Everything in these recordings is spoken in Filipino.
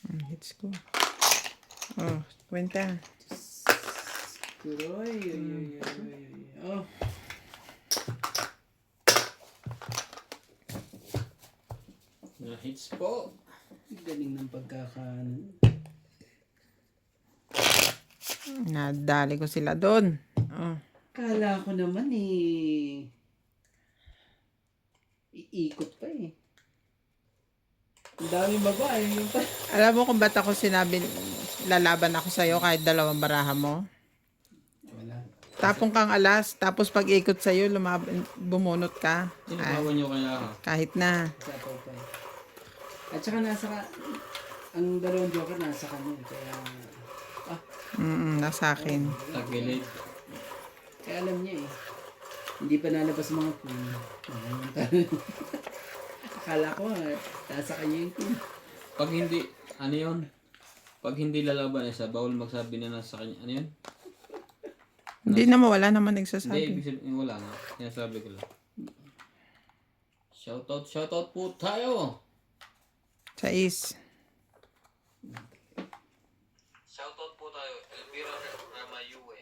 Hits ko. Oh, kwenta. Tuloy. Oh. Na-hits po. Galing ng pagkakaano. Nadali ko sila doon. Oh. Kala ko naman iikot pa eh. Ang daming babae. Yung pa. Alam mo kung ba't ako sinabi lalaban ako sa'yo kahit dalawang baraha mo? Wala. Tapong kang alas, tapos pag ikot sa'yo, bumunot ka. Sinabawan nyo kaya ha? Kahit na. Sapaw pa eh. At saka ang dalawang joker nasa kanya. Kaya, Nasa akin. Tagilid. kaya alam niya eh. Hindi pa nalabas mga queen. Akala ko nasa kanya yung queen. Pag hindi, ano yun? Pag hindi lalaban isa, bawal magsabi na nasa kanya. Ano yun? Hindi na mawala naman Hindi, nagsasabi. ibig sabihin, wala nga. Sinasabi ko lang. Shoutout po tayo! Sa is. Shoutout po tayo. Elvira Ramayue,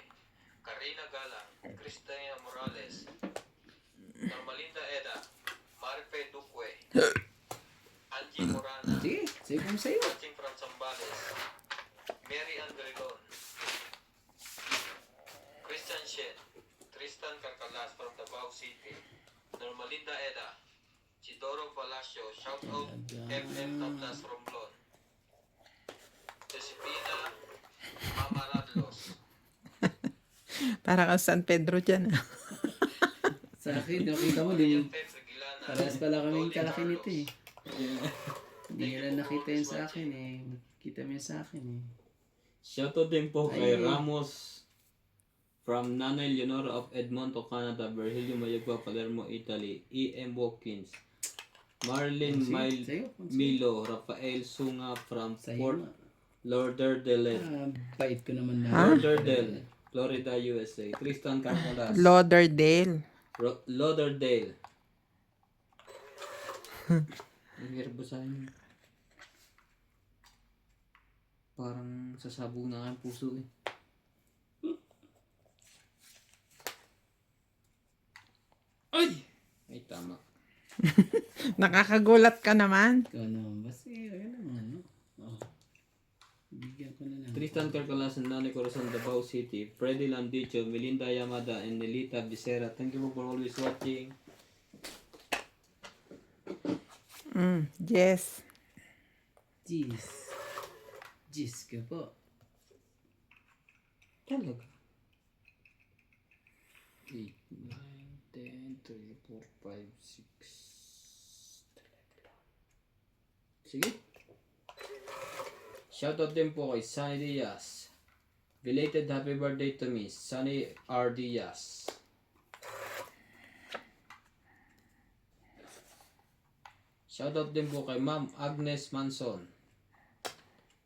Karina Galang, Cristina Morales, Normalinda Eda, Marife Duque, Angie Morana, Sige, sige kung sa'yo. Ching from Zambales, Mary Andrelon, Christian Shed, Tristan Carcalas from Davao City, Normalinda Eda, Chidoro Palacio, shoutout MM Tablas Romblon, Josepina Mama Radlos, Para kang San Pedro dyan. Sa akin, nakita mo din yung Pepe Gilana, parehas pala kaming kalaki nito eh. Hindi nila nakita yun sa akin eh. Kita mo yun sa akin eh. Shoutout din po kay Ay. Ramos from Nanay Leonora of Edmonton, Canada, Virgilio Mayagua, Palermo, Italy, E.M. Watkins, Marlene Sa'yo, Milo, Rafael Sunga from sa'yo Fort nga. Lauderdale, Bait ko naman na. Lauderdale, Florida, USA, Tristan Carcalas, Lauderdale. Lauderdale. Ang hirap basahin. Parang sasabog na ang puso eh. Ay! Ay, tama. Nakakagulat ka naman. Ikaw naman. Basta yun naman. No? Oh. Bigyan ko na lang. Tristan Carcalas and Nani Corazon, Davao City, Freddy Landicho, Melinda Yamada, and Nelita Vicera. Thank you for always watching. Yes. Jeez. Jeez ka po. Talaga. 8, 9, 10, 3, 4, 5, 6. Sige. Shoutout din po kay Sunny Diaz. Belated happy birthday to me, Sunny R. Diaz. Shoutout din po kay Ma'am Agnes Manson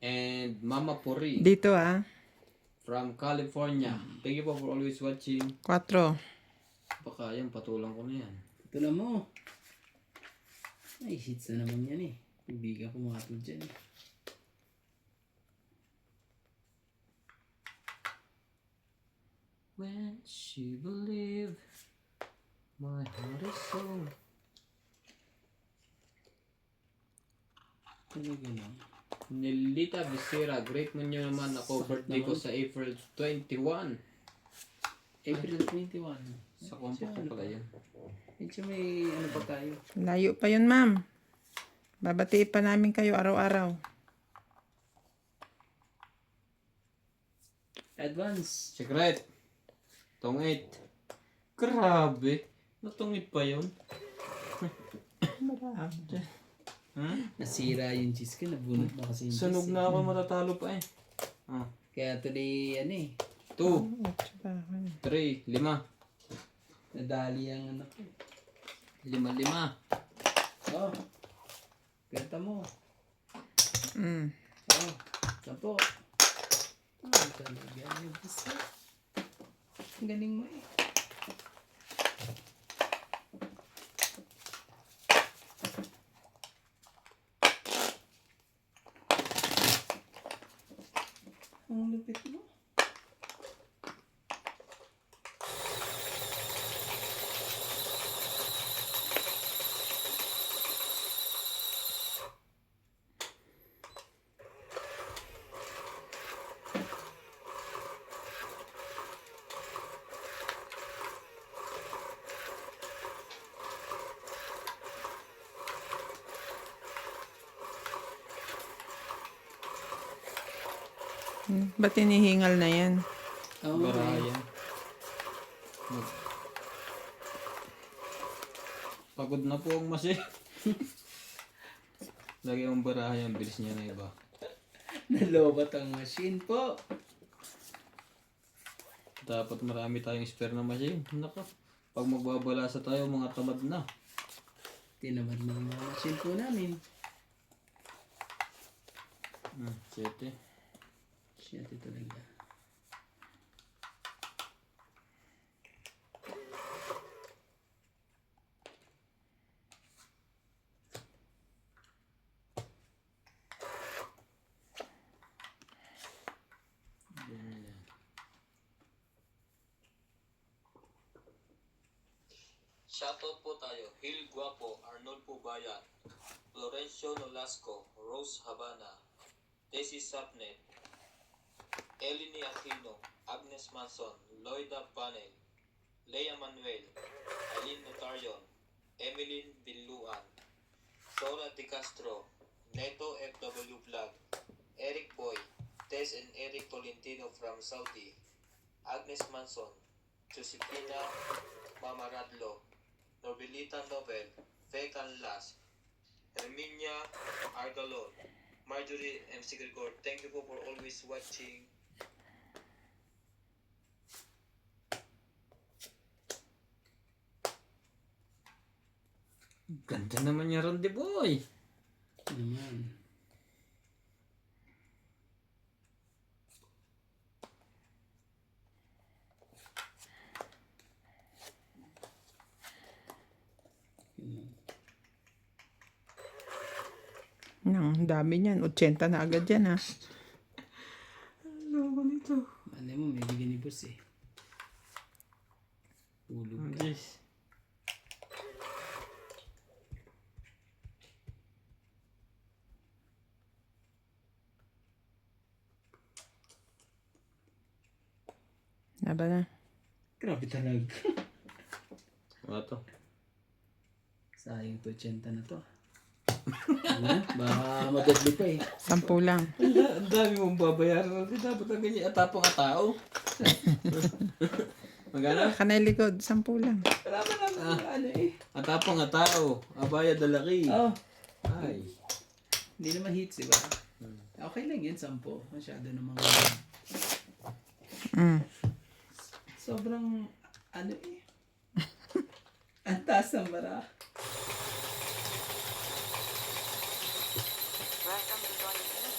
and Mama Puri Dito from California. Thank you po for always watching. 4. Baka yan, patulang ko na yan. Ito na mo. Ay, hits na naman yan eh. Ibigan ko mga ito dyan eh. When she believed my heart is so. Talaga lang. Nelita Becerra, great mo nyo naman ako. Birthday ko sa April 21. April 21. Sa kompo ko pala yan. Medyo may ano pa tayo. Layo pa yun, ma'am. Babatiin pa namin kayo araw-araw. Advance. Secret. Tungit. Grabe. Natungit pa yun. Nasira yung cheese ko. Nabunot na kasi yung cheese. Sunog na ako, matatalo pa eh. Kaya tuloy ano eh. 2, 3, 5. Nadali ang anak ko. 5, 5. Oh. Ganta mo. Mm. Oh. Sampo. Oh, talaga. Ay, basta. Ang galing mo eh. Ang lupit mo. Ba't hinihingal na yan? Oo. Baraha yan. Pagod na po ang machine. Lagi ang baraha yan, bilis niya na iba. Nalobat ang machine po. Dapat marami tayong spare na machine. Naka, pag magbabalasa tayo, mga tamad na. Tinamad ng mga machine po namin. 7. Shit, talaga. Shoutout po tayo. Hil Guapo, Arnold Pubayan, Florencio Nolasco, Rose Habana, Desi Sapnet, Eleni Aquino, Agnes Manson, Loida Panel, Lea Manuel, Aileen Notarion, Emeline Biluan, Sora Di Castro, Neto FW Vlog, Eric Boy, Tess and Eric Tolentino from Saudi, Agnes Manson, Josefina Mamaradlo, Norbelita Nobel, Fe Canlas, Herminia Argalon, Marjorie MC Gregor. Thank you po for always watching. Ganda naman niya Randy Boy. Naman. Ang dami niyan. 80 na agad yan, ha? Ano ba nito? Ano mo, may bigyan ni boss eh. Ulog ka. Yes. Naba na. Grabe talaga. Ano to? Sayang to, 80 na to. Ano? Baka madadli pa eh. 10 lang. Ang dami mong babayaran. Dapat ang ganyan atapang atao. Magana? Kanay likod, 10 lang. Wala pa naman ano eh. Atapang atao. Abaya dalaki. Oh, Ay. hindi naman hits, diba? Okay lang yan, 10. Masyado namang Mm. sobrang ano eh. Ang taas ng bara.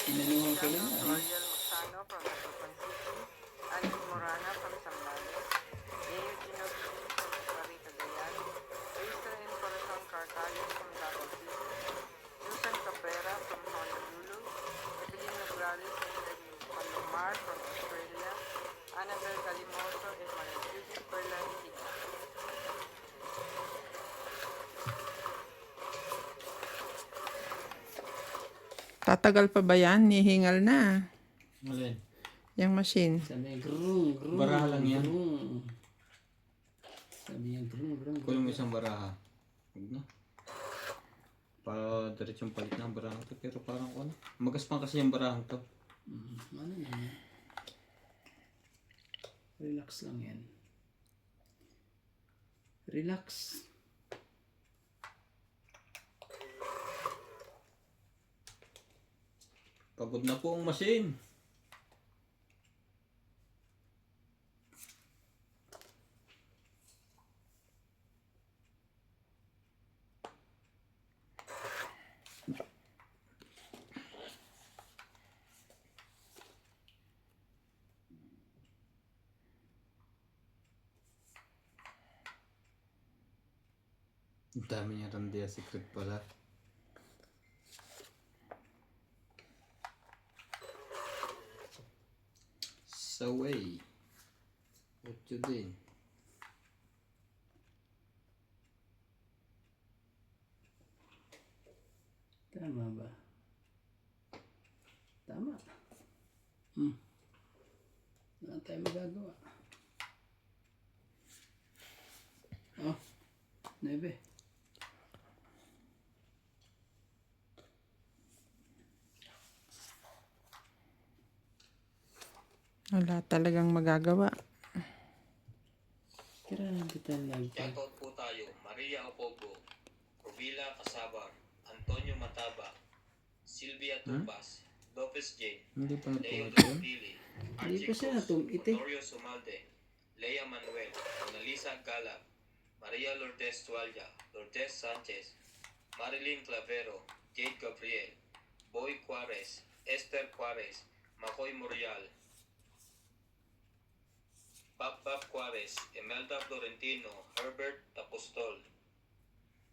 Inanuhan ko lang ano. Royal Magsano from Atupan City, Alvin Morana from Zambales, Mayor Gino King from Clarita Dayan, Risa and Corazon Carcales from Davao City, Susan Cabrera from Honolulu, Evelyn Nograles and Palomar from Australia, Annabel Calimoso and Maria Judith Perlan Higa. Tatagal pa ba yan? Nihingal na. Alin? Yung machine. Sabi niya, grung, grung. Baraha lang yan. Grung. Sabi niya, grung, grung. Kulang mo isang baraha. Huwag na. Para diretsong palit na ang barahang to. Pero parang ano. Magaspang kasi yung barahang to. Ano naman? Relax lang yan. Relax. Pagod na po ang machine. Ang dami niya Randy secret pala. away. 8 din. Tama ba? Tama. Wala tayo magagawa. Oh, 9. Wala talagang magagawa. Grabe talaga. Shoutout po tayo, Maria Opogo, Rubila Casabar, Antonio Mataba, Sylvia Tumbas, Lopez J, Hindi pa Leo natuwa yun. Dupili, Hindi Archie pa siya Cruz, natumit eh. Honorio Sumalde, Lea Manuel, Annalisa Galak, Maria Lourdes Tualya, Lourdes Sanchez, Marilyn Clavero, Jade Gabriel, Boy Juarez, Esther Juarez, Makoy Morial, Pap Juarez, Imelda Florentino, Herbert Tapostol,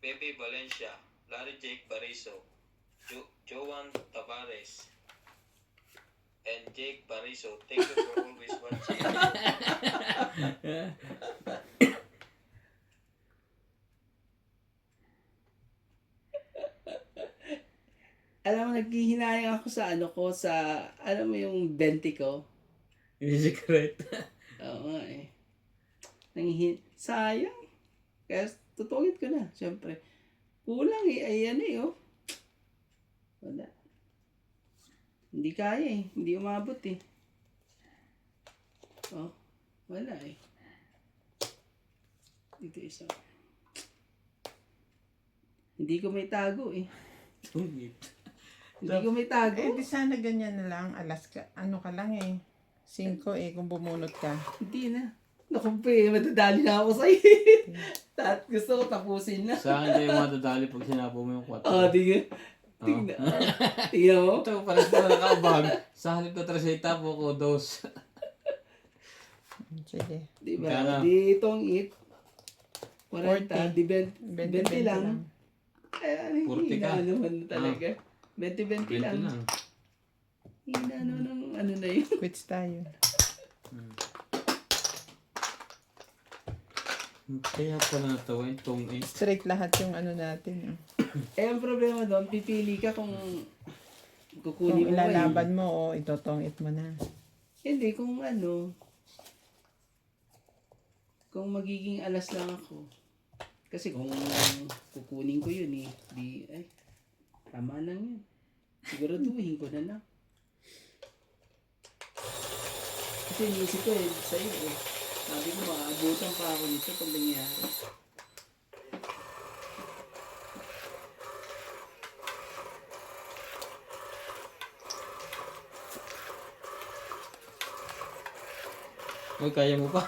Pepe Valencia, Larry Jake Bariso, Joan Tavares, and Jake Bariso. Thank you for always watching. Alam mo, naghihinayang ako sa ano ko, sa, alam mo yung dente ko? Hindi secret. Oo nga eh. Sayang. Kaya tutungit ko na, syempre. Kulang eh, ayan eh oh. Wala. Hindi kaya eh, hindi umabot eh. Oh, wala eh. Dito isa. Hindi ko may tago eh. Tungit. Hindi ko may tago. Eh, di sana ganyan na lang. Alas ka, ano ka lang eh. 5 eh, kung bumunot ka. Hindi na. Naku pe, madadali na ako sa'yo. Gusto ko tapusin na. Sa akin kayo madadali pag sinapo mo yung 4. Oh, tingnan. Tingnan. Tingnan mo. Ito, pares pa nakaubag. Sa halip na traseta po ko, 2. Sige. Di Magkano? ba? Di itong it. 40. Di 20 lang. Ay, 40 ka. hina naman talaga. 20 20 lang. lang. Hina naman ng ano na yun. Quits tayo. Kaya pala natawa yung tong 8. Straight lahat yung ano natin. Eh, ang problema doon, pipili ka kung kukunin Kung mo ba yun. ilalaban mo o itotongit mo na. Hindi, kung ano, kung magiging alas lang ako. Kasi kung kukunin ko yun eh, di, ay, tama lang yun. Siguraduhin ko na lang. Kasi inisip ko eh, sa'yo eh. Sabi ko, maabutan pa ako nito pag nangyari. Uy, kaya mo pa.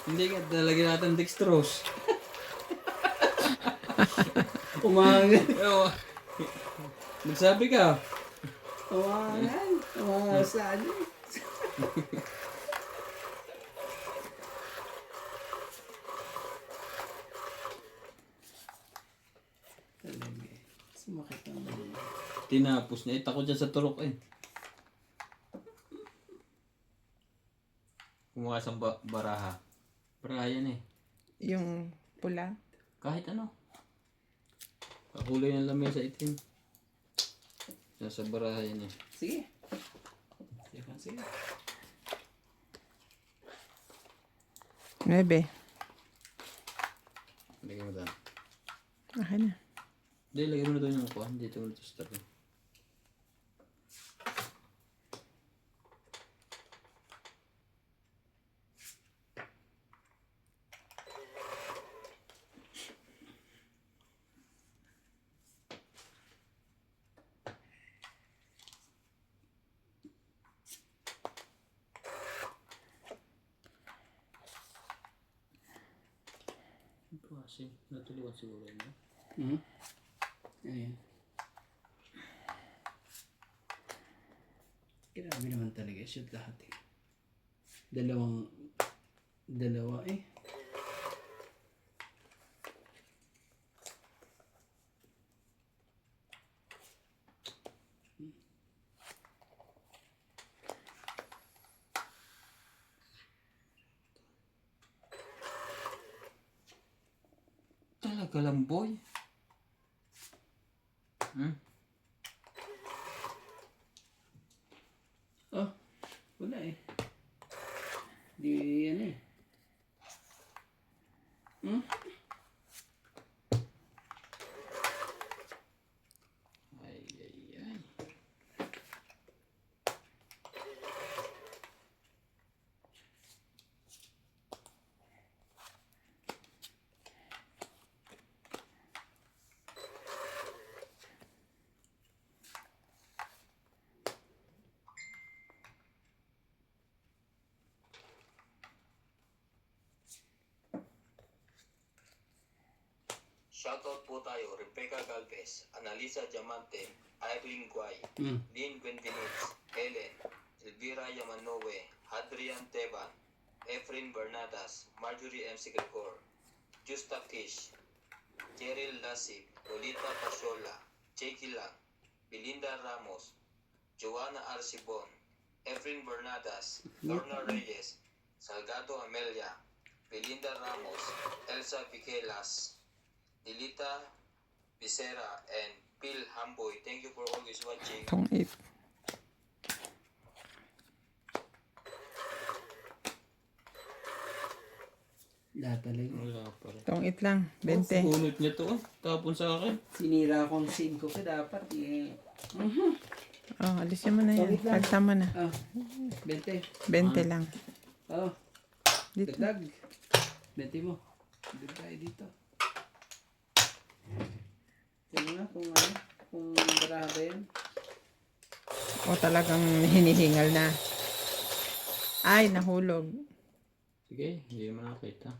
Hindi ka, talagyan natin dextrose. Umangan. Ewa. Magsabi ka. Umangan. Umangan sa ano. Talaga eh. Sumakit ang ulo. Tinapos niya. Takot dyan sa turok eh. Kumuha sa baraha. Baraha yan eh. Yung pula. Kahit ano. Kakulay ng lamesa itim. Nasa baraha yan eh. Sige. Sige. 9. Lagyan mo doon. Akin na. Hindi, lagyan mo na doon yung kuhan. Dito mo ito sa tabi. Ito kasi, natuluan siguro yun. No? Hmm? Ayan. Grabe naman talaga. Shoot lahat eh. Dalawa eh. Galamboy. Oh, wala eh. Di yan eh. Hmm? Ay, ay, ay. Shoutout po tayo, Rebecca Galvez, Analisa Diamante, Irene Guay, Hmm. Lynn Quintinitz, Helen, Elvira Yamanowe, Hadrian Teban, Efren Bernadas, Marjorie M. Sigacor, Justa Kish, Cheryl Lasig, Lolita Pasola, Jakey Lang, Belinda Ramos, Joanna Arcibon, Efren Bernadas, Lorna Reyes, Salgado Amelia, Belinda Ramos, Elsa Piquelas, Dilita Becerra, and Phil Hamboy. Thank you for always watching. Tong 8. Lahat talaga. Wala pa rin. Tong 8 lang. 20. Bunot niya to. Tapon sa akin. Sinira akong 5 ko dapat eh. Oh, alisin mo na yan. Tawid lang. Palta mo na. Ah, 20. 20 lang. Oh, Dito. dagdag. 20 mo. Dagdag tayo dito. Tingnan nga kung baraha ba yan. O talagang hinihingal na. Ay, nahulog. Sige, hindi mo nakita.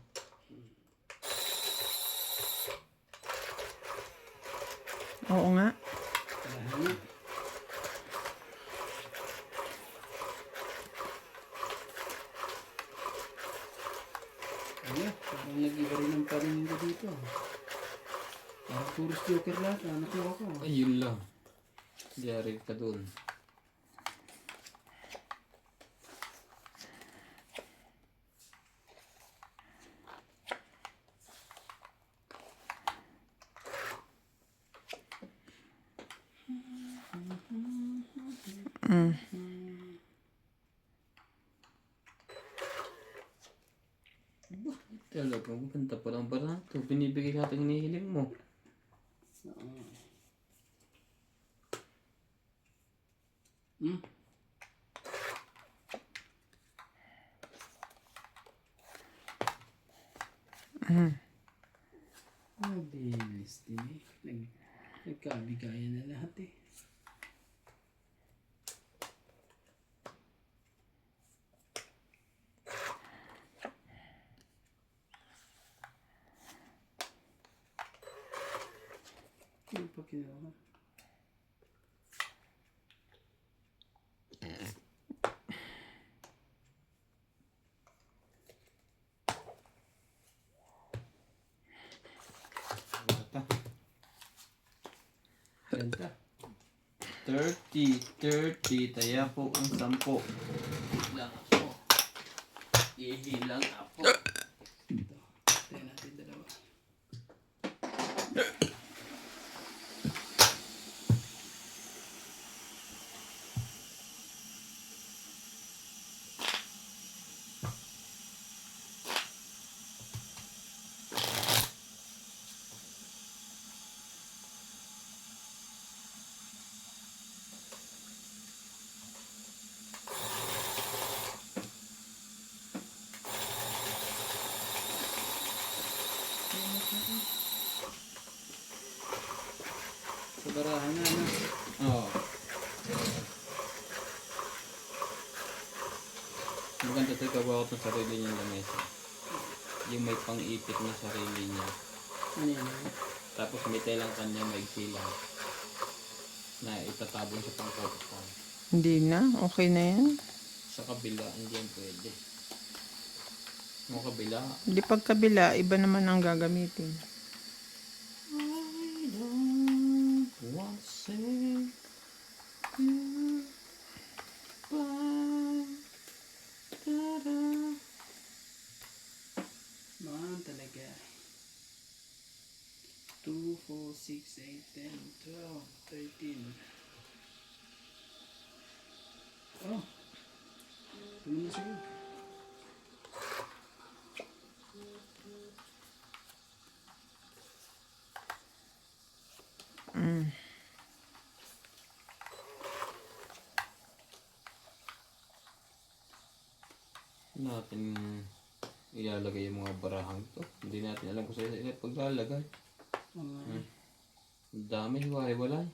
Oo nga. Baraha na. Ano, parang nag-iba rin ang paningin ko dito. Parang puros joker lahat na nakuha ko. Ayun lang. Diary ka dun. Mm. Talagang ganda pa lang ba to? Binibigay sa ating hinihiling mo. Hmm? Mm. Mabilis din eh. Nagkabigayan na lahat eh. Ano pa kinuha? Bata. Ganda. 30. Taya po ang 10. Ilang ako. Ihilang ako. Ito. Tayo natin dalawa. Sa barahan na ano. Oo. Maganda ito ikaw ng sarili niyang lamesa. Yung may pang-ipit na sarili niya. Ano yan? Tapos may telang kanya may lang. Na itatabon sa pangkotong. Hindi na. Okay na yan. Sa kabila, hindi yan pwede. Yung kabila, Hindi pagkabila, iba naman ang gagamitin. I don't want to say goodbye. Ta-da. Naman talaga. na sa'yo. Natin ilalagay yung mga barahang to. Hindi natin alam kung saan sila paglalagay. Ang dami, hiwa-hiwalay.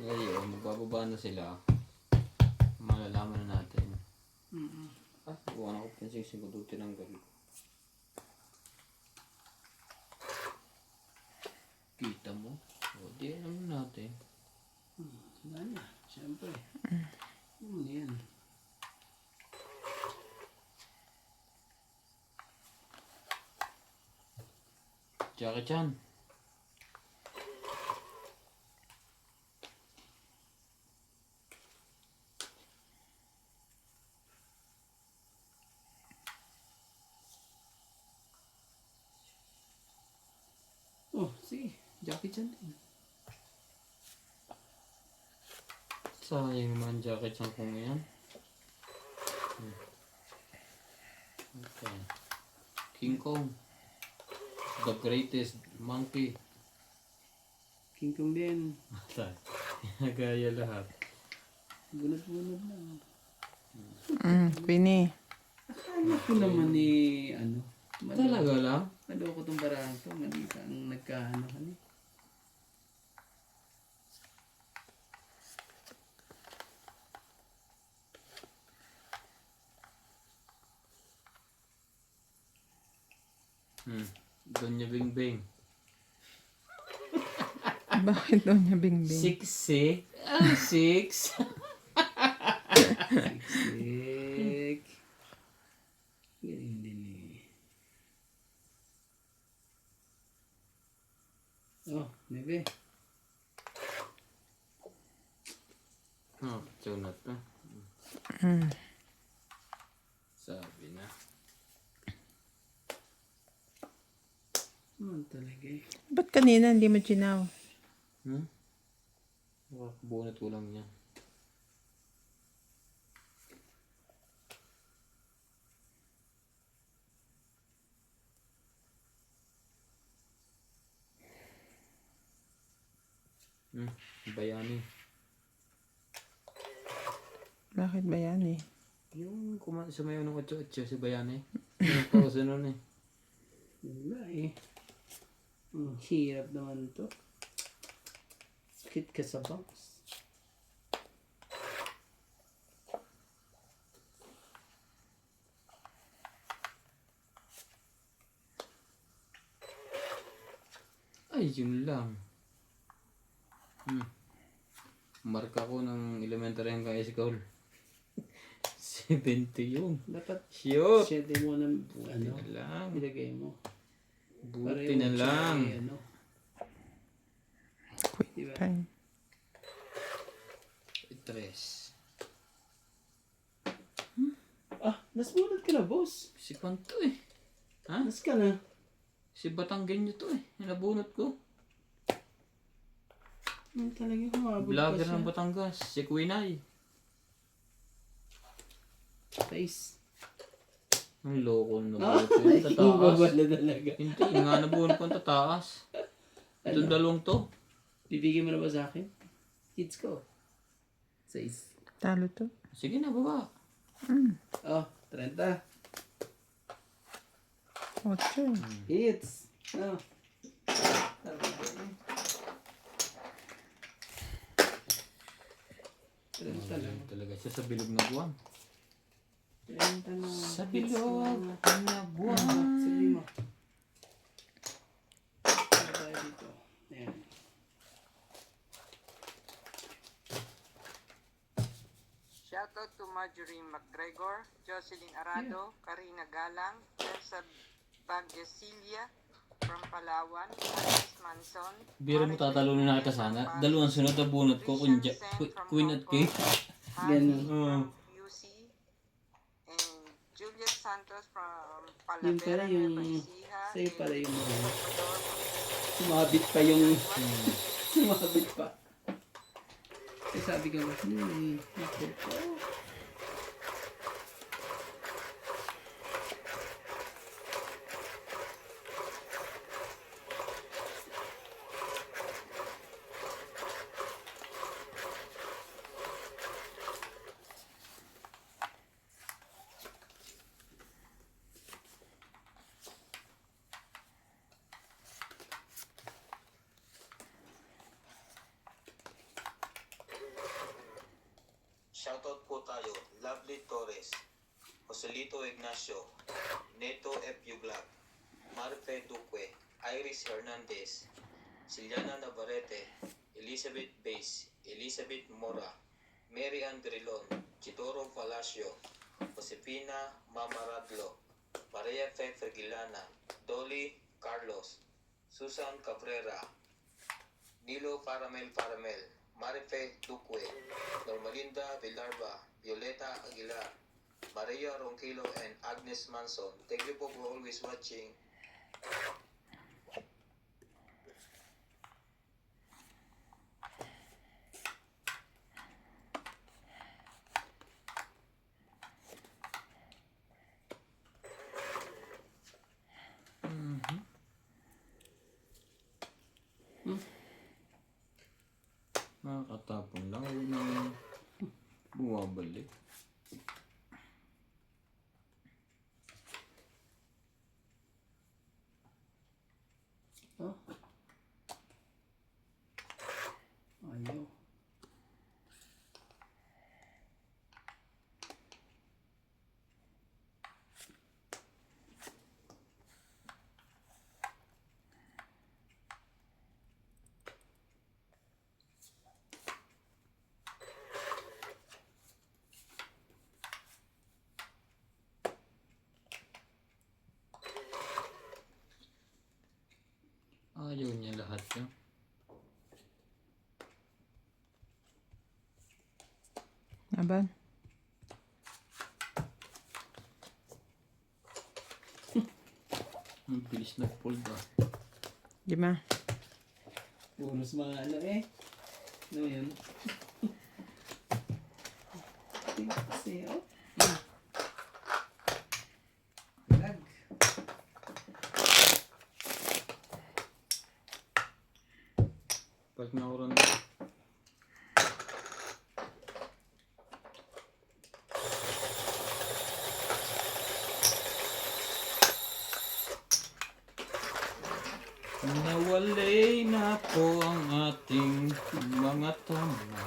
Ngayon, magbababa na sila. Malalaman na natin. Ah, buwan ako pinsing ko doon tinanggal. Kita mo? O, di alam natin. Wala na, siyempre. Yan. Jackie Chan. Oh, sige. Jackie Chan din. Sayang naman Jackie Chan kung yan. Okay. King Kong. The greatest monkey. King Kong din. Matay. Nagaya lahat. Bunod-bunod na. Queenie. Akala ko naman ni, ano, Talaga lang? maloko tong barahan to. Mali ka ang nagkahano ka ni. Donya Bing Bing. Bakit daw niya bingbing? Siksik. Ah, six. Siksik. Galing din eh. Oh, nebe. Oh, sunat na. Sabi na. Talaga eh. Ba't kanina hindi mo chinaw? Bunot ko lang niya. Bayani. Bakit ba yan eh? Yung sumayaw ng 8-8 si Bayani. Yung pausa nun eh. Wala eh. Ang hirap naman to. Sakit ka sa box. Ay, yun lang. Marka ko ng elementary hanggang high school. 70 yun. Dapat Shoot! 7 mo ng ano, Na lang. ilagay mo. Buti na lang. Ano. Queen Diba? time. 3. Ah, nasbunod ka na, boss. Si Panto eh. Ha? Nas ka na. Si Batanggenyo to eh. Nabunot ko. Talagang humabot pa Vlogger siya. ng Batangas. Si Quinay. Face. Ang loko na Ah, nabunot ko yun. yung Tataas. babala talaga. Hindi nga nabunot ko ang tataas. Itong dalawang to. Bibigyan mo na ba sa akin? Kids ko. 6. Talo to. Sige na, baba. Oh, 30. 8. Hits. Oh. Talaga siya sa bilog na buwan. 30 na. Sa Hits bilog na. na buwan. Sige mo. Ano tayo dito? Ayan. Shoutout to Marjorie McGregor, Jocelyn Arado, Karina Galang, Elsa Baggesilia from Palawan, Alice Manson, Biro mo tatalunin na kita sana. Dalawang sunod na bunot ko. Queen at King. Ganun. from UC, and Juliet Santos from Yun pala Palavera, yung... Nueva Ecija, Sa'yo pala yung mga... Ecuador, Sumabit pa yung... Sumabit pa. Kasi sabi ko, naku po. Shoutout po tayo, Lovely Torres, Joselito Ignacio, Neto F. Yuglag, Marfe Duque, Iris Hernandez, Siliana Navarrete, Elizabeth Bays, Elizabeth Mora, Mary Ann Grilon, Chitoro Palacio, Josepina Mamaradlo, Maria Fe Fergilana, Dolly Carlos, Susan Cabrera, Nilo Paramel, Marife Duque, Normalinda Villarba, Violeta Aguilar, Maria Ronquillo, and Agnes Manson. Thank you po for always watching. Nakakatapon lang. Huwag na bumabalik. Oh. Ayaw. Ayaw niya lahat yun. Aban. Ang bilis na fold ah. Di ba? Puros mga ano eh. Ano yun? Kasi oh. Lag. Pag nauran nawalay na po ang ating mga tama.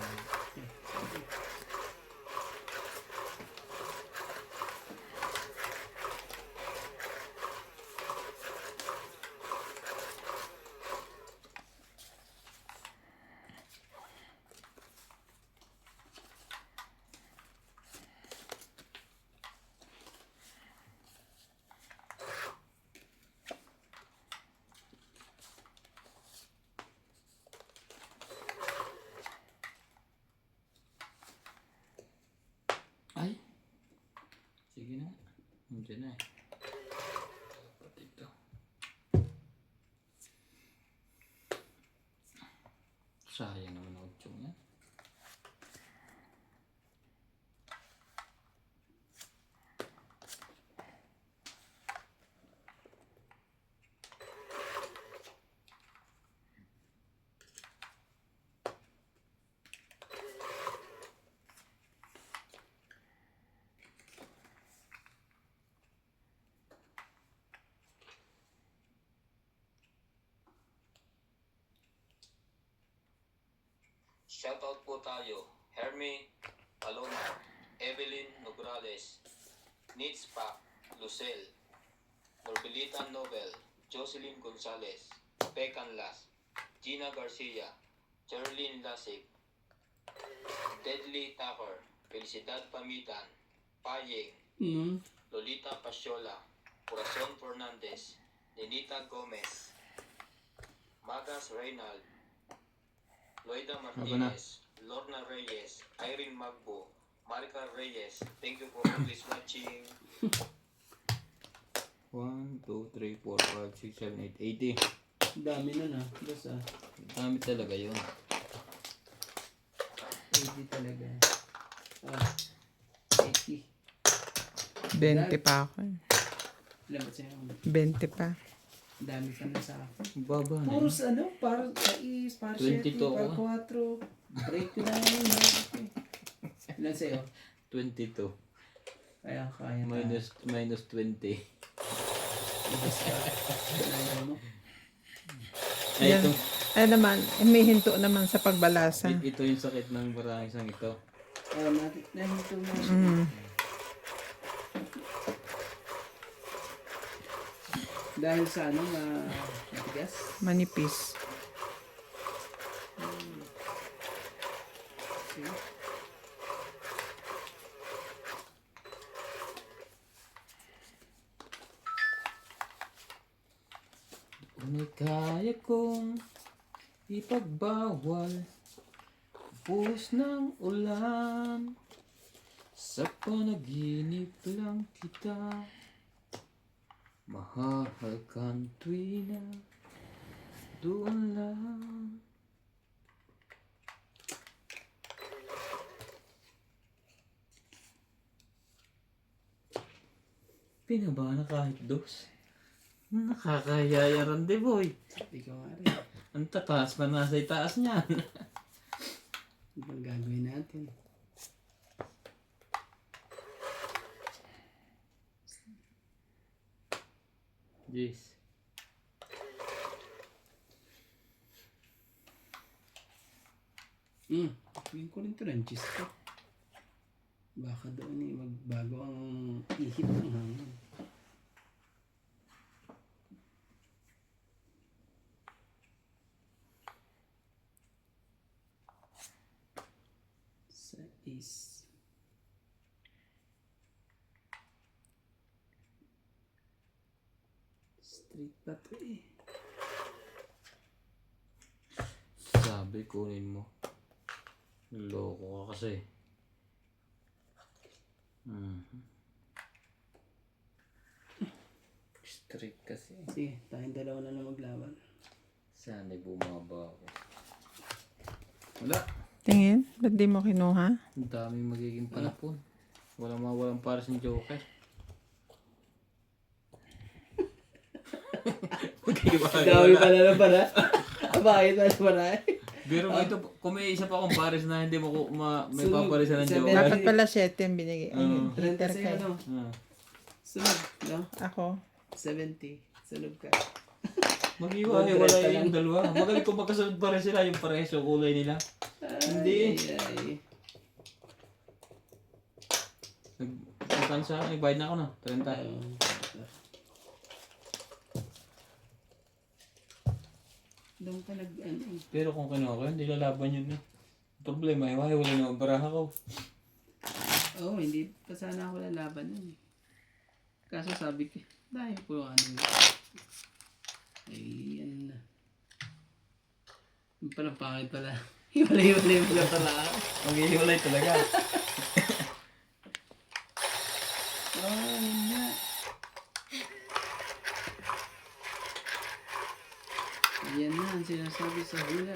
Ay! Sige na. Nandiyan na eh. Pati ito. Sayang naman ang utsyong yan. Shoutout po tayo, Hermie Paloma, Evelyn Nograles, Nitz Pak, Lucel, Norbelita Nobel, Jocelyn Gonzalez, Pecan Las, Gina Garcia, Cherlyn Lasik, Deadly Tucker, Felicidad Pamitan, Payeng, Lolita Pasiola, Corazon Fernandez, Nenita Gomez, Magas Reynald, Loida Martinez, Lorna Reyes, Irene Magbo, Marica Reyes. Thank you for always watching. 1, 2, 3, 4, 5, 6, 7, 8, 80. Dami nun ah. Dos ah. Dami talaga yun. 80 talaga. Ah. 80. 20 pa ako. Ilan ba sa'yo? 20 pa. Dami ka na sa akin. Baba na yun. Puros ano? Para 6, para 7, 22 para ako. 4. Break ko na yun. Ilan sa'yo? 22. Kaya kaya ka. Minus 20. Ibas ka. Kaya mo. Ay, Yan. ito. Ay naman, may hinto naman sa pagbalasa. Ito yung sakit ng barang isang ito. Oh, nahinto na. Dahil sa ano, matigas. Manipis. See? Ngunit kaya kong ipagbawal buhos ng ulan. Sa panaginip lang kita mahahalkan tuwi na doon lang. Pinaba na kahit dos. Nakakahiyaya rin, de boy. Sabi ko nga rin. Ang tataas pa nasa itaas niyan. Ano bang gagawin natin? Jeez. Tingin ko rin ito ng cheese ko. Baka doon magbago ang ihip ng hangin. Sa is. Street pa to eh. Sabi kunin mo. Loko ka kasi. Strict kasi. Sige, tayong dalawa na lang maglaban. Sana bumaba ako. Wala. Tingin, ba't di mo kinuha? Ang daming magiging panapon. Walang mawalang para sa Joker. Dami pala na para. Bakit na para eh? Pero ito, kung may isa pa akong pares na hindi mo may Sunod, paparisan ng seven. Joker. Dapat pala 7 yung binigay. Ayun, 30 liter sa'yo, kayo. ano? Ah. Sunod, no? Ako. 70. Sunod ka. Mag-iwa-hiwala 130 yung dalawa. Magaling kung magkasunod pa rin sila yung parehas yung kulay nila. Hindi. Ay. Nagpuntan sa akin, nagbayad na ako na. 30. Doon ka ano eh. Pero kung kinuha ko, hindi lalaban yun eh. Problema, wala na ang baraha ko. Oo, hindi pa sana ako lalaban nun eh. Kaso sabi ko, dahil po ano. Ay, ano na. Yung pala pangit pala. Hiwalay-hiwalay pala pala. Mag-ihiwalay talaga. Oh, yun na. Ayan na ang sinasabi sa hula.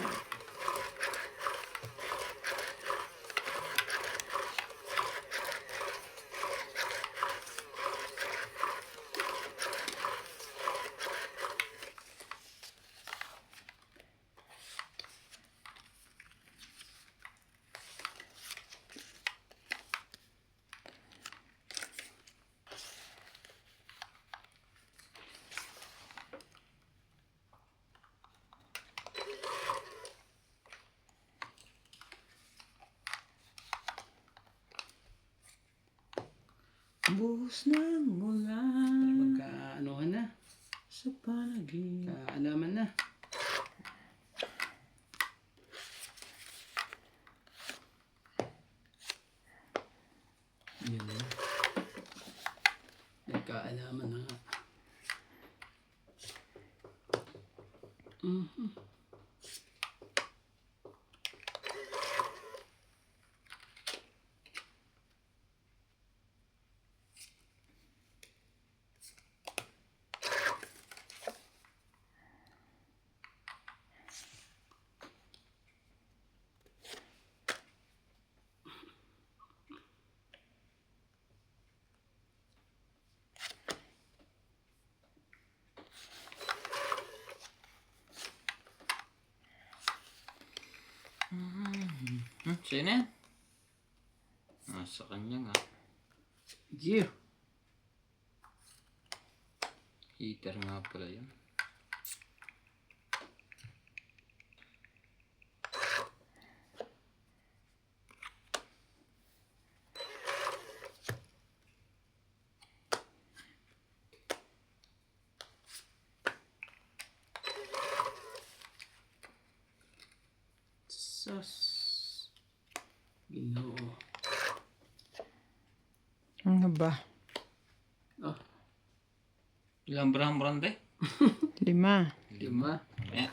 Buhos ng ulan Magka-anuhan na. sa panaginip. Kaalaman na. Yun na. Nagkaalaman na nga. Sa'yo na yan. Sa kanya nga. Gio. Heater nga pala yun. Sus. Ginoo. Ano ba? Oh, Ilang brand eh? 5. 5. Eh.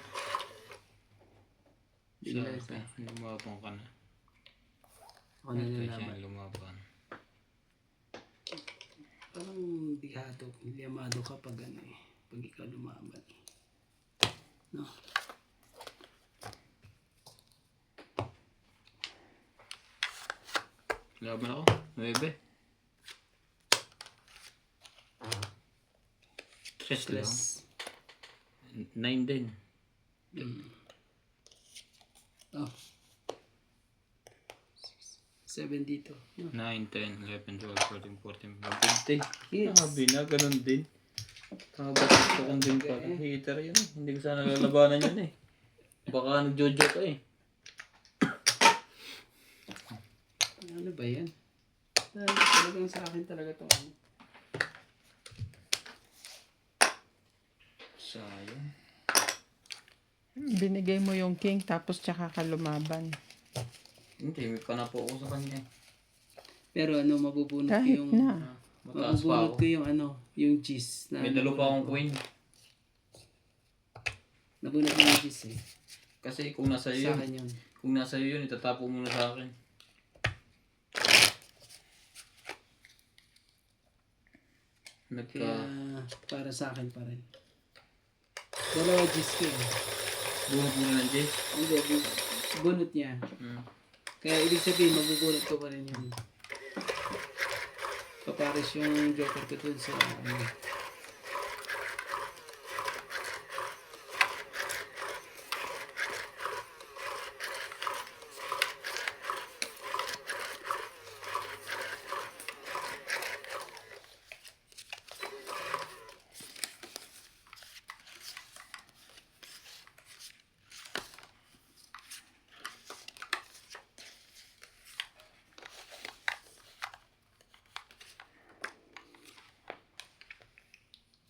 Bigla Sabi, isa. lumabang ka na. Ako na Ito nalaman. siya lumaban. Parang liamado ka pag ano eh. Pag ikaw lumaban. No? Laban ako. 9. Stress lang. Stress. 9 din. Oh. 7 dito. No? 9, 10, 11, 12, 13, 14, 15. Hits. Sabi na, ganun din. Gusto kong din pala. Hater yun eh. Hindi ko sana lalabanan yun eh. Baka nagjojo ka eh. Ano ba yan? Talagang sa akin talaga to. Sayang. Binigay mo yung king tapos tsaka ka lumaban. Hindi, may panapo ako sa kanya eh. Pero ano, mabubunot ko Kahit yung... na. Mataas pa Mabubunot ako. ko yung ano, yung cheese. Na May dalo pa akong queen. Nabunot ko yung cheese eh. Kasi kung nasa Sa iyo akin yun, yun. kung nasa iyo yun, itatapo mo na sa akin. Nagka... Kaya para sa akin pa rin. Dalawa cheese ko eh. Bunot mo na ng Jay. Hindi, bunot niya. Kaya ibig sabihin, mabubunot ko pa rin yun. Papares yung joker ko dun sa ano.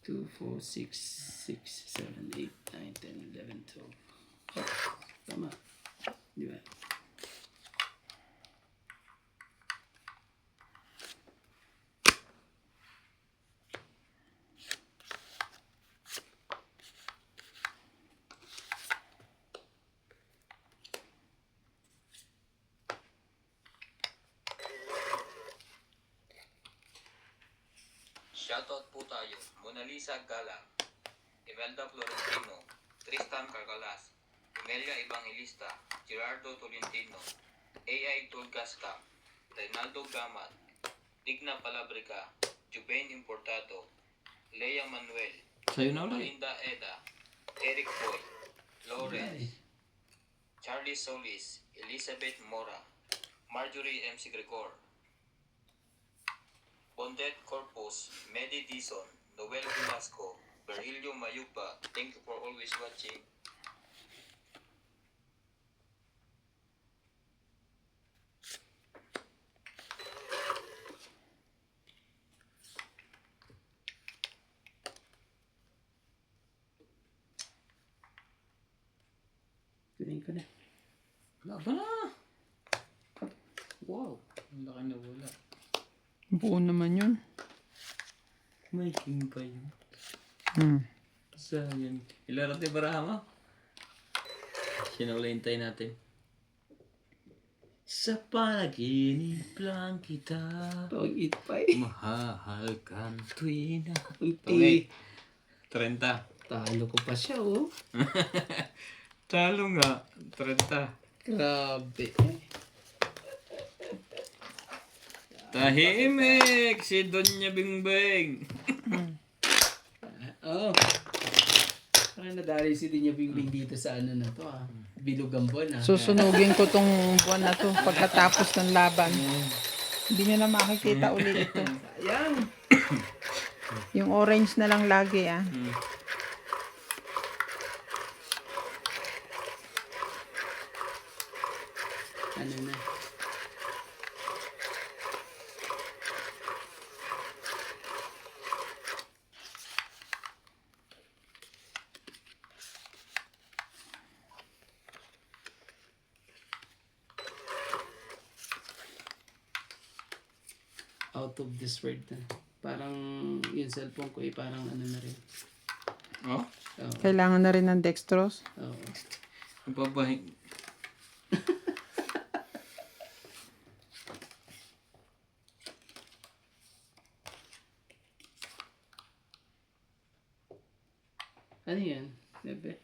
Two, four, 6, 7, 8, 9, 10, 11, 12. Oh, tama. Di ba? Shoutout po tayo. Mona Lisa Gala, Imelda Florentino, Tristan Carcalas, Emelia Evangelista, Gerardo Tolentino, AI Tulgasca, Reynaldo Gamat, Digna Palabrica, Jubain Importado, Lea Manuel, Sa'yo na ulit. Melinda Eda, Eric Boy, Lawrence, Charlie Solis, Elizabeth Mora, Marjorie MC Gregor, Bondet Corpus, Medi Dison, Noel Velasco, Virgilio Mayupa. Thank you for always watching. Kunin ko na. Laban na! Wow! Ang laki na wala. Buo naman yun. May king pa yun. Hmm. Ilarap ni Barahama. Sinulintay natin. Sa panaginip lang kita. Tawag pa eh. Mahal kang tuwi na. Unti. 30. Talo ko pa siya oh. Talo nga. 30. Grabe. Tahimik! Si Donya Bingbing. Oh. Parang nadali si Dinya Bingbing dito sa ano na to ah. Bilugang buwan ah. Susunugin ko tong buwan na to pagkatapos ng laban. Hindi nyo na makikita ulit ito. Sayang. Yung orange na lang lagi ah. Ano na. out of this world na. Parang yung cellphone ko parang ano na rin. Oh? Oo. Kailangan na rin ng dextrose. Oo. Babahin. Ano yan? Bebe?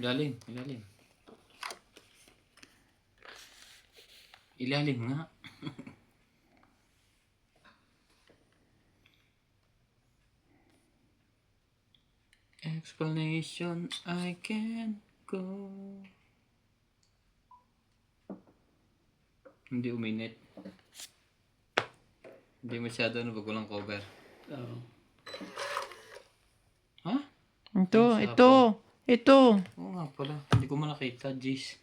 Ilalim, ilalim. Ilalim nga. Explanation, I can't go. Hindi uminit. Hindi masyado na pag walang cover. Oo. Ha? Ito. Oo nga pala. Hindi ko man nakita, jeez.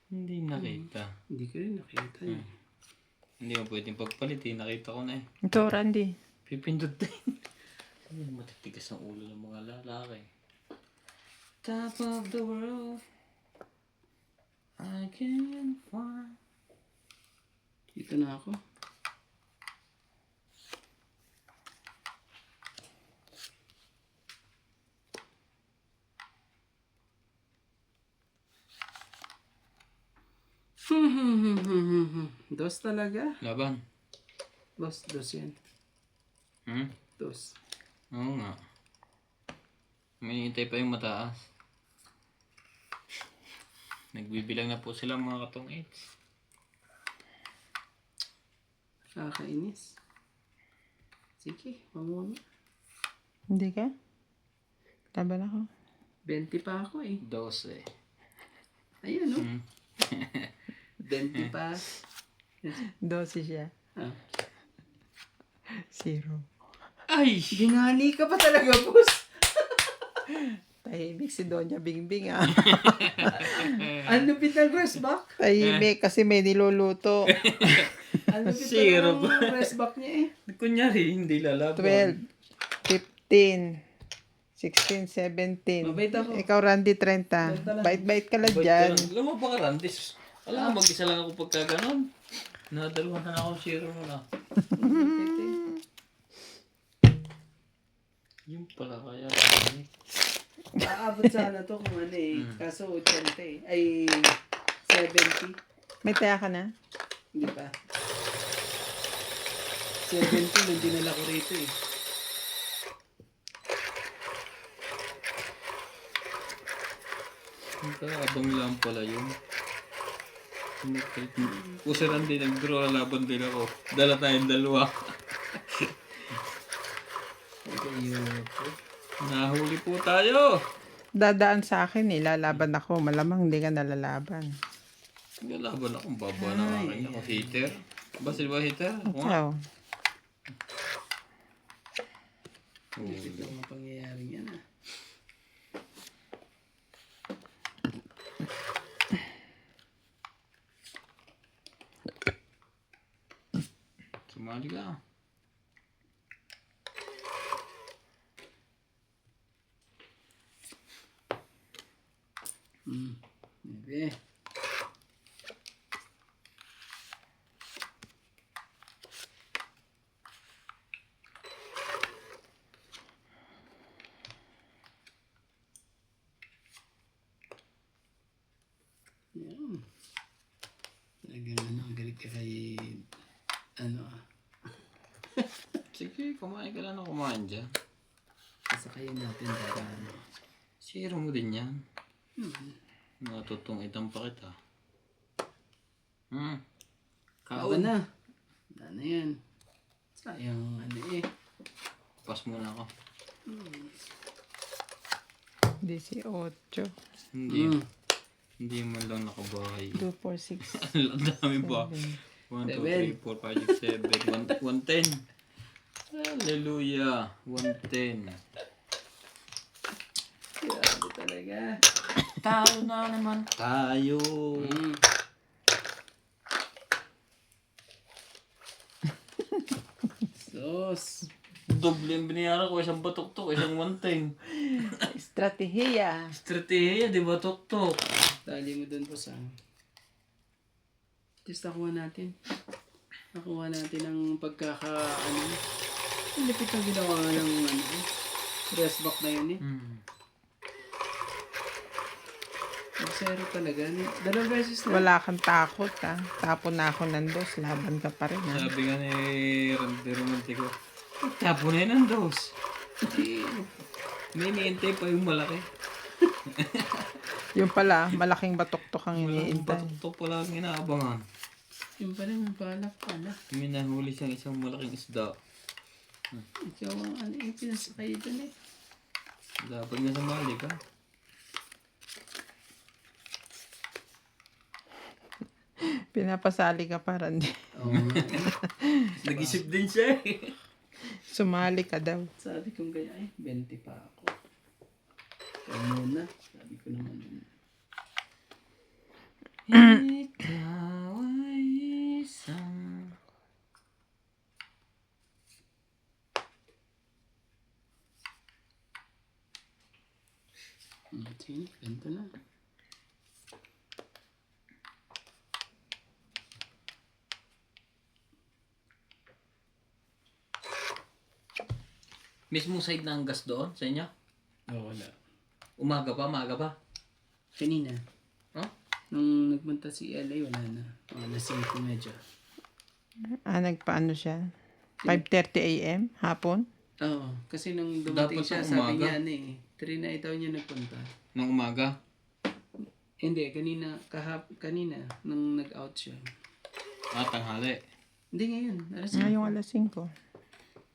Hindi nakita. Hindi ko rin nakita yun. Hindi mo pwedeng pagpalitin. Nakita ko na eh. Ito, Randy. Pipindot din. Ano yung matitigas ang ulo ng mga lalaki? Top of the world, I can find. Dito na ako. Dos talaga. Laban. Dos yan. Hmm? Dos. Oo nga. May hintay pa yung mataas. Nagbibilang na po sila mga katong 8. Kakainis. Sige, mamuna. Hindi ka? Laban ako. 20 pa ako eh. 12. Ayan o. 20 Hmm. pa. 12 siya. Ah. 0. Ay! Ginani ka pa talaga, boss. Tahimik si Doña Bingbing ah. Ang lupit ng rest back. Tahimik kasi may niluluto. Ang lupit Zero talaga ng rest back niya eh. Kunyari, hindi lalaban. 12, 15, 16, 17. Mabait ako. Ikaw, Randy, 30. Bait-bait ka lang dyan. Alam mo ba ka, Randis? Alam mo, mag-isa lang ako pagka ganon. Nadalawan na ako 0 na. Yung pala kaya. Aabot sana to kung ano eh. Kaso 80 eh. Ay, 70. May taya ka na? Hindi pa. 70 nung dinala ko rito eh. Abang lang pala yun. Kung si Randy nag-draw na laban din ako. Dala tayong dalawa. Nahuli po tayo. Dadaan sa akin eh. Lalaban ako. Malamang hindi ka nalalaban. Nalaban ako. Baba na akin ako. Hater. Ba sila ba hater? Ako nga. Ikaw. Ito ang pangyayari yan ah. Sumali ka. Bebe. Yan. Talagang galit ka kay ano ah. Sige, kumain ka lang na kumain dyan. Sasakayin natin para ano. Share mo din yan. Natutong itang pa kita. Kaon Kaon. na. Wala na yan. Sayang ano eh. Pas muna ako. 18. Hindi. Hindi man lang nakabahay. 2, 4, 6. Ang dami ba? 1, 2, 3, 4, 5, 6, 7, 110. Hallelujah. 110. Grabe talaga. Talo na naman tayo. Sos. Doble ang binayaran ko. Isang batok to. Isang 110. Estratehiya. Estratehiya, di ba, Tok-Tok? Tali mo dun po sa... Just nakuha natin. Nakuha natin ang ano. Ang lipit na ginawa ng rest back na yun eh. Nag-zero talaga. Dalawang beses na. Wala kang takot ha. Tapon na ako ng dos. Laban ka pa rin ha. Sabi nga ni Randy Romantico, tapo na yun ang dos. May iniintay pa yung malaki. Yung pala, malaking batok-tok ang iniintay. Batok-tok pala ang inaabangan. Yung pala yung balak pala. May nahuli siyang isang malaking isda. Ikaw ang yung pinasakay dun eh. Dapat nga sumali ka. Pinapasali ka pa rin. Oo nga. Nag-isip din siya eh. Sumali ka daw. Sabi kong kaya 20 pa ako. Kaya muna. Sabi ko naman. Ikaw ay isang... Sige, ganito na. Mismo side ng gas doon sa inyo? Oo, wala. Umaga pa? Kanina. Huh? Nung nagpunta si LA, wala na. Alas 5 medyo. Nagpaano siya? 5:30 a.m. hapon? Oo, kasi nung dumating Dapat siya, sa sabi umaga. niya 3 na itaw niya nagpunta. Nang umaga? Hindi, kanina, nung nag-out siya. Tanghali. Hindi ngayon, alas 5. Ngayong alas 5.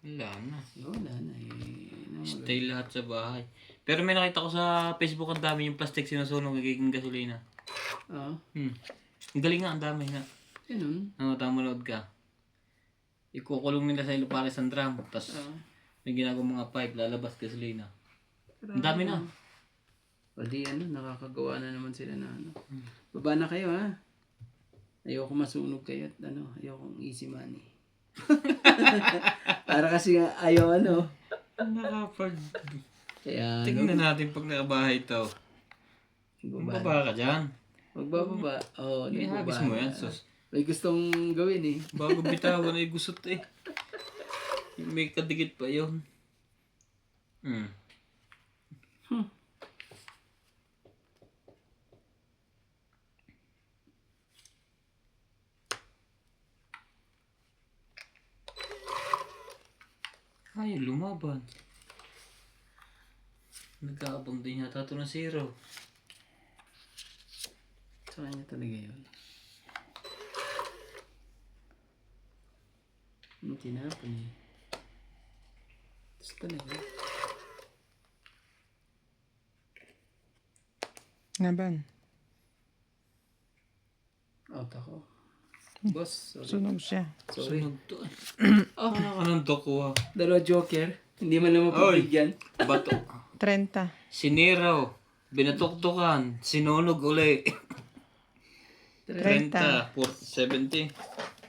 Wala na. Wala na Stay lahat sa bahay. Pero may nakita ko sa Facebook ang dami yung plastic sinusunog nagiging gasolina. Oo, Ang galing nga, ang dami nga. ganun. Tama manood ka. Ikukulong nila sa ilupares ang drum. Tapos may ginagawang mga pipe, lalabas gasolina. Ang dami na. O di nakakagawa na naman sila na Baba na kayo ha. Ayoko masunog kayo at ayokong easy money. Para kasi nga ayaw Nakapag... Kaya Tingnan natin pag nakabahay ito. Baba ka dyan. Magbababa. Oo, Ihagis mo yan, sus. May gustong gawin eh. Bago bitawan ay gusot eh. May kadikit pa yun. Ay, lumaban. Nagkaabang din yata ito ng 0. Sa kanya talaga yun. Tinapon eh. Tapos talaga. Naban. Out ako. Boss, sorry. Sunog siya. Sorry. Sunog to eh. Anong doko ah. Dalawa joker. Hindi man naman pagbigyan. Bato. 30. Siniraw. Binatuktukan. Sinunog uli. 30. 70.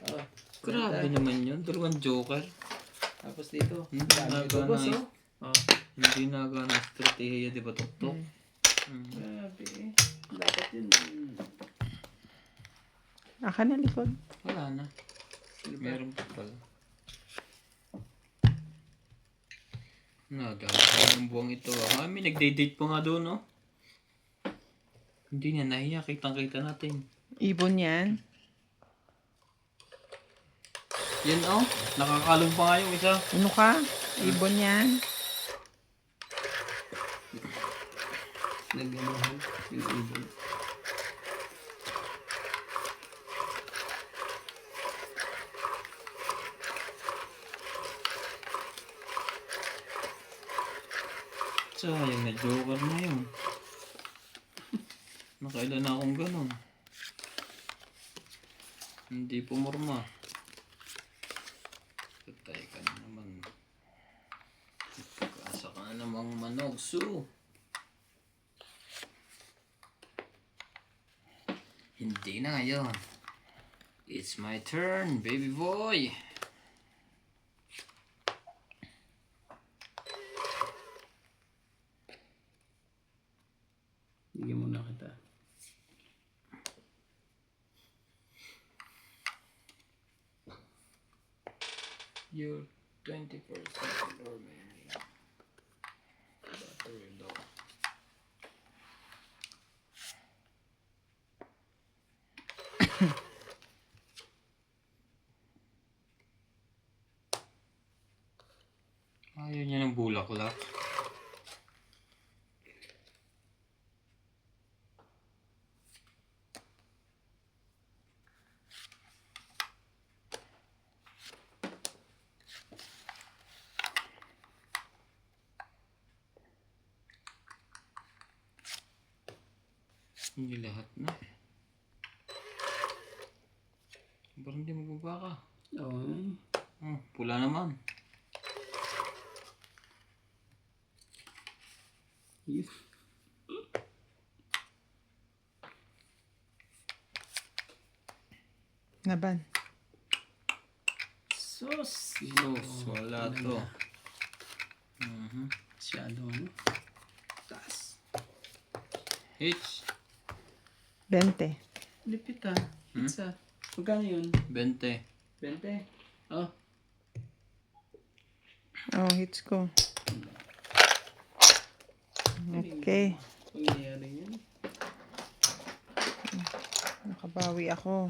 Oh, Grabe naman yun. Dalawang joker. tapos dito. Hindi Dami ito, boss, nagana. oh. Hindi nagana. Estratehiya, di ba tuktok? Grabe eh. Dapat yun. Aka na likod. Wala na. Meron pa pala. Nagagawa ng buwang ito. May nagde-date pa nga doon, no? Hindi niya nahiya. Kitang-kita natin. Ibon yan. Yan, oh. Nakakalong pa nga yung isa. Ano ka? Ibon yan. Nag-anuhan. Yung ibon. Sayang na joker na yun. Nakailan na akong ganun. Hindi pumorma. Patay ka na naman. Pagkasa ka na namang manog, so. Hindi na ngayon. It's my turn, baby boy. Bigyan muna kita. You're 20% remaining. Battery low. Ayaw niya ng bulaklak. Hindi lahat na. Parang hindi magbaba ka. Oo. Pula naman. Yes. Laban. Sus! Wala to. Masyado ano? Taas. Hits. 20. Lipit ah. Pizza. Magkano yun? 20. 20? Oh. Oh, hits ko. Okay. Pangyayari yan. Nakabawi ako.